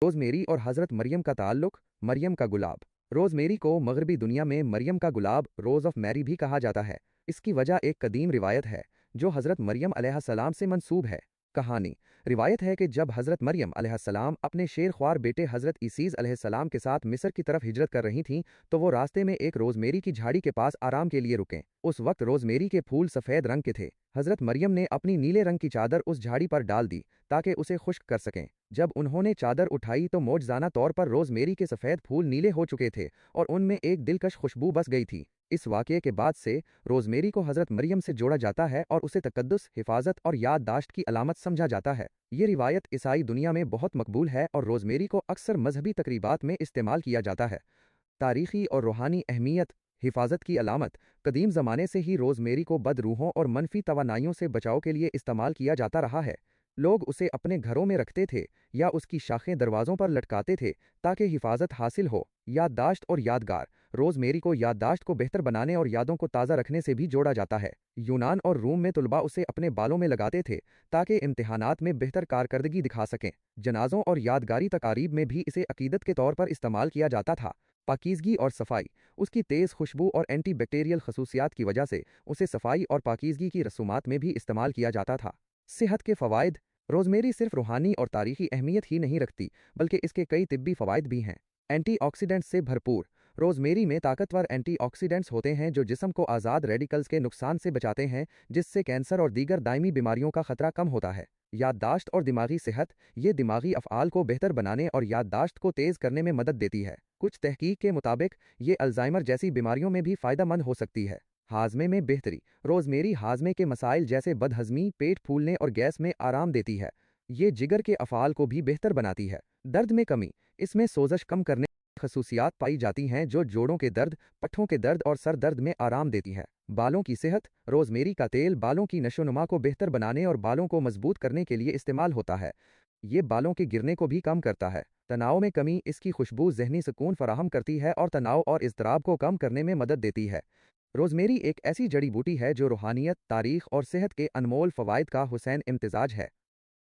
Rosemary اور حضرت مریم کا تعلق۔ مریم کا گلاب۔ روزمیری کو مغربی دنیا میں مریم کا گلاب، روز آف میری بھی کہا جاتا ہے۔ اس کی وجہ ایک قدیم روایت ہے جو حضرت مریم علیہ السلام سے منسوب ہے۔ کہانی روایت ہے کہ جب حضرت مریم علیہ السلام اپنے شیر خوار بیٹے حضرت عیسیٰ علیہ السلام کے ساتھ مصر کی طرف ہجرت کر رہی تھیں تو وہ راستے میں ایک روزمیری کی جھاڑی کے پاس آرام کے لیے رکیں۔ اس وقت روزمیری کے پھول سفید رنگ کے تھے۔ حضرت مریم نے اپنی نیلے رنگ کی چادر اس جھاڑی پر ڈال دی تاکہ اسے خشک کر سکیں۔ جب انہوں نے چادر اٹھائی تو معجزانہ طور پر روزمیری کے سفید پھول نیلے ہو چکے تھے اور ان میں ایک دلکش خوشبو بس گئی تھی۔ اس واقعے کے بعد سے روزمیری کو حضرت مریم سے جوڑا جاتا ہے اور اسے تقدس، حفاظت اور یادداشت کی علامت سمجھا جاتا ہے۔ یہ روایت عیسائی دنیا میں بہت مقبول ہے اور روزمیری کو اکثر مذہبی تقریبات میں استعمال کیا جاتا ہے۔ تاریخی اور روحانی اہمیت۔ حفاظت کی علامت۔ قدیم زمانے سے ہی روزمیری کو بد روحوں اور منفی توانائیوں سے بچاؤ کے لیے استعمال کیا جاتا رہا ہے۔ لوگ اسے اپنے گھروں میں رکھتے تھے یا اس کی شاخیں دروازوں پر لٹکاتے تھے تاکہ حفاظت حاصل ہو۔ یادداشت اور یادگار۔ روزمیری کو یادداشت کو بہتر بنانے اور یادوں کو تازہ رکھنے سے بھی جوڑا جاتا ہے۔ یونان اور روم میں طلباء اسے اپنے بالوں میں لگاتے تھے تاکہ امتحانات میں بہتر کارکردگی دکھا سکیں۔ جنازوں اور یادگاری تقاریب میں بھی اسے عقیدت کے طور پر استعمال کیا جاتا تھا۔ پاکیزگی اور صفائی۔ اس کی تیز خوشبو اور اینٹی بیکٹیریل خصوصیات کی وجہ سے اسے صفائی اور پاکیزگی کی رسومات میں بھی استعمال کیا جاتا تھا۔ صحت کے فوائد۔ روزمیری صرف روحانی اور تاریخی اہمیت ہی نہیں رکھتی بلکہ اس کے کئی طبی فوائد بھی ہیں۔ اینٹی آکسیڈنٹس سے بھرپور۔ روزمیری میں طاقتور اینٹی آکسیڈنٹس ہوتے ہیں جو جسم کو آزاد ریڈیکلز کے نقصان سے بچاتے ہیں جس سے کینسر اور دیگر دائمی بیماریوں کا خطرہ کم ہوتا ہے۔ یادداشت اور دماغی صحت۔ یہ دماغی افعال کو بہتر بنانے اور یادداشت کو تیز کرنے میں مدد دیتی ہے۔ کچھ تحقیق کے مطابق یہ الزائمر جیسی بیماریوں میں بھی فائدہ مند ہو سکتی ہے۔ ہاضمے میں بہتری۔ روزمیری ہاضمے کے مسائل جیسے بد ہضمی، پیٹ پھولنے اور گیس میں آرام دیتی ہے۔ یہ جگر کے افعال کو بھی بہتر بناتی ہے۔ درد میں کمی۔ اس میں سوزش کم کرنے کی خصوصیات پائی جاتی ہیں جو جوڑوں کے درد، پٹھوں کے درد اور سر درد میں آرام دیتی ہے۔ بالوں کی صحت۔ روزمیری کا تیل بالوں کی نشو و نما کو بہتر بنانے اور بالوں کو مضبوط کرنے کے لیے استعمال ہوتا ہے۔ یہ بالوں کے گرنے کو بھی کم کرتا ہے۔ تناؤ میں کمی۔ اس کی خوشبو ذہنی سکون فراہم کرتی ہے اور تناؤ اور اضطراب کو کم کرنے میں مدد دیتی ہے۔ روزمیری ایک ایسی جڑی بوٹی ہے جو روحانیت، تاریخ اور صحت کے انمول فوائد کا حسین امتزاج ہے۔